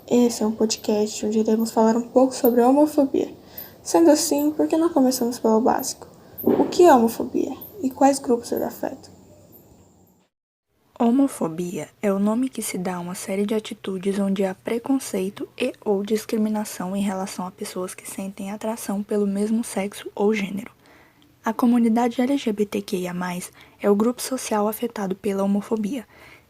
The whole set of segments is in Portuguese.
Esse é um podcast onde iremos falar um pouco sobre a homofobia. Sendo assim, por que não começamos pelo básico? O que é homofobia e quais grupos ele afeta? Homofobia é o nome que se dá a uma série de atitudes onde há preconceito e ou discriminação em relação a pessoas que sentem atração pelo mesmo sexo ou gênero. A comunidade LGBTQIA+, é o grupo social afetado pela homofobia.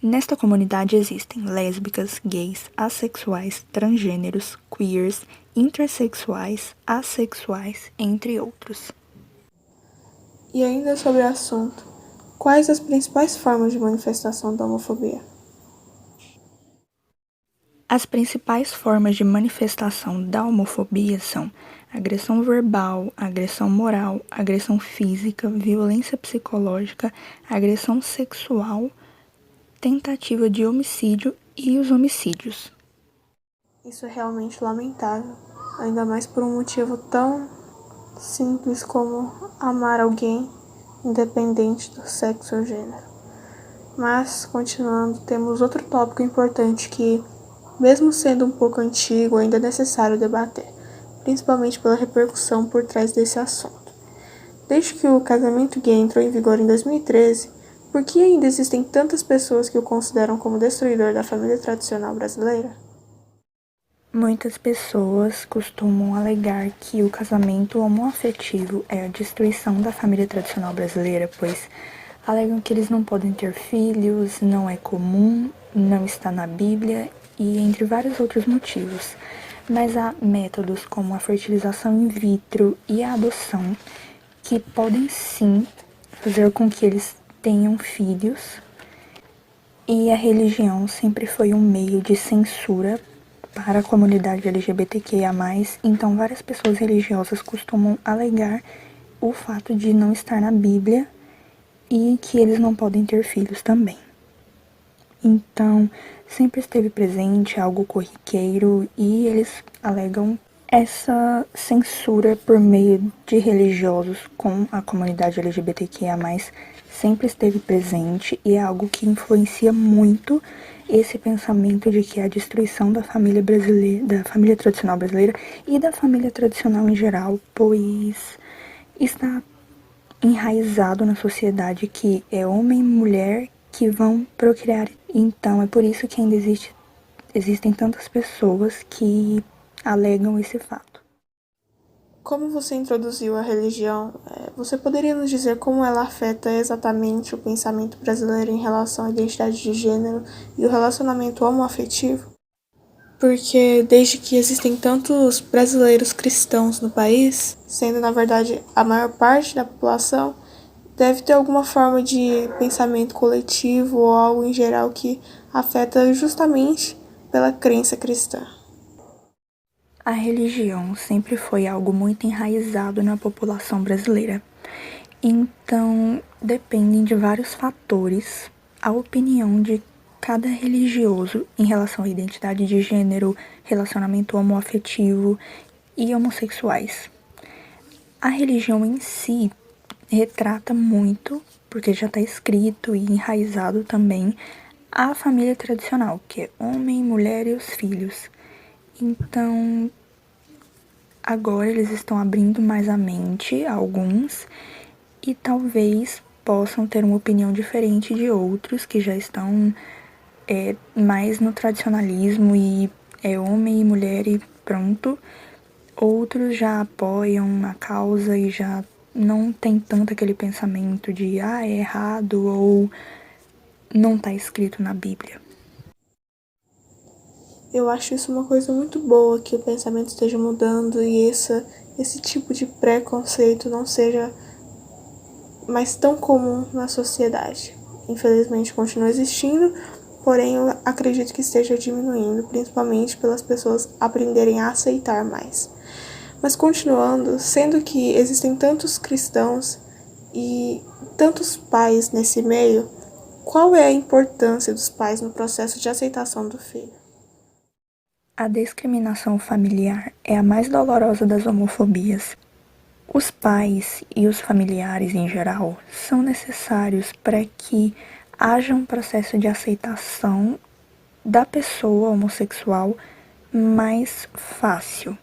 Nesta comunidade existem lésbicas, gays, assexuais, transgêneros, queers, intersexuais, assexuais, entre outros. E ainda sobre o assunto, quais as principais formas de manifestação da homofobia? As principais formas de manifestação da homofobia são agressão verbal, agressão moral, agressão física, violência psicológica, agressão sexual, tentativa de homicídio e os homicídios. Isso é realmente lamentável, ainda mais por um motivo tão simples como amar alguém, independente do sexo ou gênero. Mas, continuando, temos outro tópico importante que, mesmo sendo um pouco antigo, ainda é necessário debater, principalmente pela repercussão por trás desse assunto. Desde que o casamento gay entrou em vigor em 2013, por que ainda existem tantas pessoas que o consideram como destruidor da família tradicional brasileira? Muitas pessoas costumam alegar que o casamento homoafetivo é a destruição da família tradicional brasileira, pois alegam que eles não podem ter filhos, não é comum, não está na Bíblia e entre vários outros motivos. Mas há métodos como a fertilização in vitro e a adoção que podem sim fazer com que eles tenham filhos, e a religião sempre foi um meio de censura para a comunidade LGBTQIA+, então várias pessoas religiosas costumam alegar o fato de não estar na Bíblia e que eles não podem ter filhos também. Então, sempre esteve presente algo corriqueiro e eles alegam essa censura por meio de religiosos com a comunidade LGBTQIA+, sempre esteve presente e é algo que influencia muito esse pensamento de que é a destruição da família brasileira, da família tradicional brasileira e da família tradicional em geral, pois está enraizado na sociedade que é homem e mulher que vão procriar. Então é por isso que ainda existem tantas pessoas que alegam esse fato. Como você introduziu a religião, você poderia nos dizer como ela afeta exatamente o pensamento brasileiro em relação à identidade de gênero e o relacionamento homoafetivo? Porque desde que existem tantos brasileiros cristãos no país, sendo na verdade a maior parte da população, deve ter alguma forma de pensamento coletivo ou algo em geral que afeta justamente pela crença cristã. A religião sempre foi algo muito enraizado na população brasileira. Então, dependem de vários fatores a opinião de cada religioso em relação à identidade de gênero, relacionamento homoafetivo e homossexuais. A religião em si retrata muito, porque já está escrito e enraizado também, a família tradicional, que é homem, mulher e os filhos. Então, agora eles estão abrindo mais a mente a alguns e talvez possam ter uma opinião diferente de outros que já estão mais no tradicionalismo e é homem e mulher e pronto. Outros já apoiam a causa e já não tem tanto aquele pensamento de é errado ou não está escrito na Bíblia. Eu acho isso uma coisa muito boa, que o pensamento esteja mudando e esse tipo de preconceito não seja mais tão comum na sociedade. Infelizmente continua existindo, porém eu acredito que esteja diminuindo, principalmente pelas pessoas aprenderem a aceitar mais. Mas continuando, sendo que existem tantos cristãos e tantos pais nesse meio, qual é a importância dos pais no processo de aceitação do filho? A discriminação familiar é a mais dolorosa das homofobias. Os pais e os familiares em geral são necessários para que haja um processo de aceitação da pessoa homossexual mais fácil,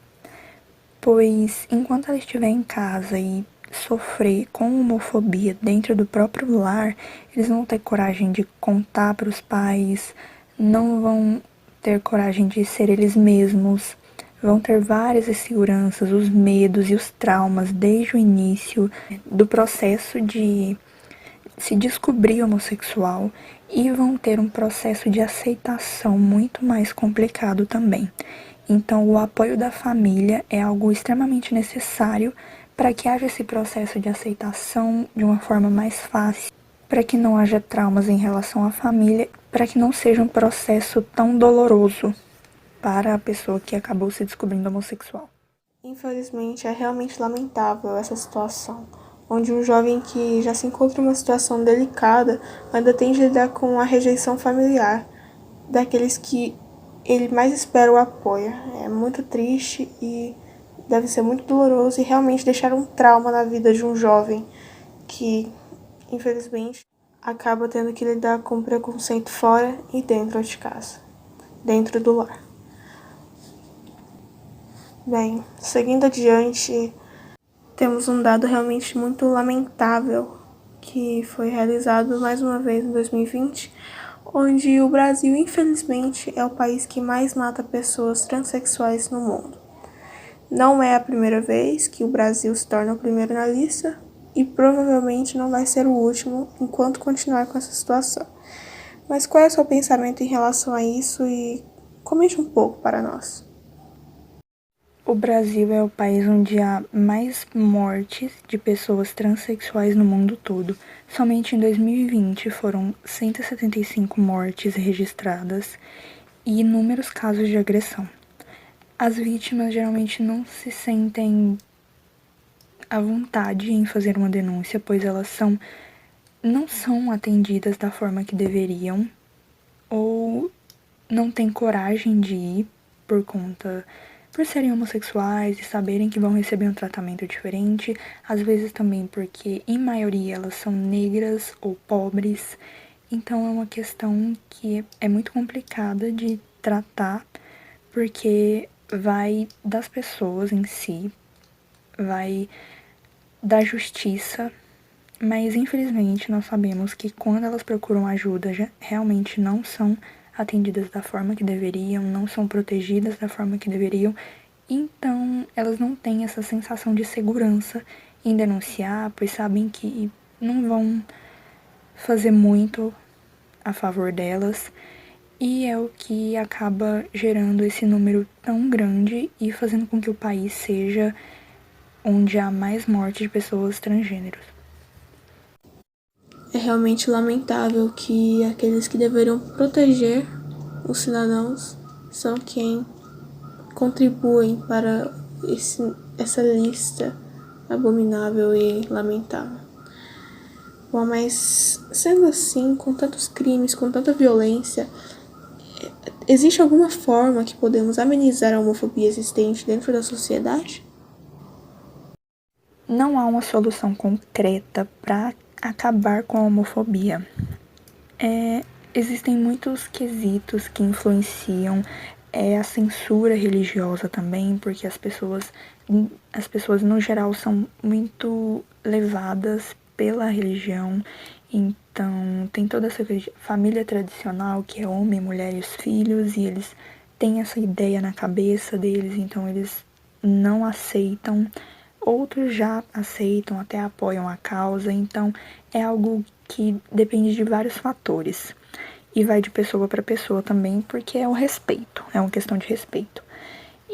pois enquanto ela estiver em casa e sofrer com homofobia dentro do próprio lar, eles não vão ter coragem de contar para os pais, não vão ter coragem de ser eles mesmos, vão ter várias inseguranças, os medos e os traumas desde o início do processo de se descobrir homossexual e vão ter um processo de aceitação muito mais complicado também. Então, o apoio da família é algo extremamente necessário para que haja esse processo de aceitação de uma forma mais fácil, para que não haja traumas em relação à família, para que não seja um processo tão doloroso para a pessoa que acabou se descobrindo homossexual. Infelizmente, é realmente lamentável essa situação, onde um jovem que já se encontra em uma situação delicada ainda tem de lidar com a rejeição familiar, daqueles que ele mais espera o apoio. É muito triste e deve ser muito doloroso e realmente deixar um trauma na vida de um jovem que, infelizmente, acaba tendo que lidar com preconceito fora e dentro de casa, dentro do lar. Bem, seguindo adiante, temos um dado realmente muito lamentável que foi realizado mais uma vez em 2020, onde o Brasil, infelizmente, é o país que mais mata pessoas transexuais no mundo. Não é a primeira vez que o Brasil se torna o primeiro na lista e provavelmente não vai ser o último enquanto continuar com essa situação. Mas qual é o seu pensamento em relação a isso e comente um pouco para nós. O Brasil é o país onde há mais mortes de pessoas transexuais no mundo todo. Somente em 2020 foram 175 mortes registradas e inúmeros casos de agressão. As vítimas geralmente não se sentem à vontade em fazer uma denúncia, pois elas não são atendidas da forma que deveriam ou não têm coragem de ir por serem homossexuais e saberem que vão receber um tratamento diferente, às vezes também porque, em maioria, elas são negras ou pobres, então é uma questão que é muito complicada de tratar, porque vai das pessoas em si, vai da justiça, mas infelizmente nós sabemos que quando elas procuram ajuda, realmente não são atendidas da forma que deveriam, não são protegidas da forma que deveriam, então elas não têm essa sensação de segurança em denunciar, pois sabem que não vão fazer muito a favor delas, e é o que acaba gerando esse número tão grande e fazendo com que o país seja onde há mais mortes de pessoas transgêneros. É realmente lamentável que aqueles que deveriam proteger os cidadãos são quem contribuem para essa lista abominável e lamentável. Bom, mas sendo assim, com tantos crimes, com tanta violência, existe alguma forma que podemos amenizar a homofobia existente dentro da sociedade? Não há uma solução concreta para acabar com a homofobia. Existem muitos quesitos que influenciam a censura religiosa também, porque as pessoas no geral são muito levadas pela religião, então tem toda essa família tradicional que é homem, mulher e os filhos, e eles têm essa ideia na cabeça deles, então eles não aceitam. Outros já aceitam, até apoiam a causa, então é algo que depende de vários fatores. E vai de pessoa para pessoa também, porque é o respeito, é uma questão de respeito.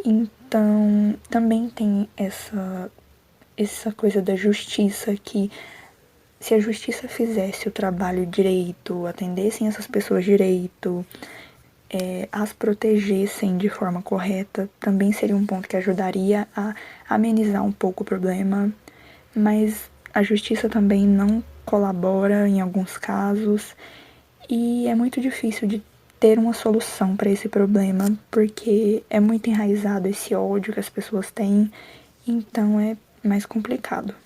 Então, também tem essa coisa da justiça, que se a justiça fizesse o trabalho direito, atendessem essas pessoas direito, as protegessem de forma correta, também seria um ponto que ajudaria a amenizar um pouco o problema, mas a justiça também não colabora em alguns casos e é muito difícil de ter uma solução para esse problema, porque é muito enraizado esse ódio que as pessoas têm, então é mais complicado.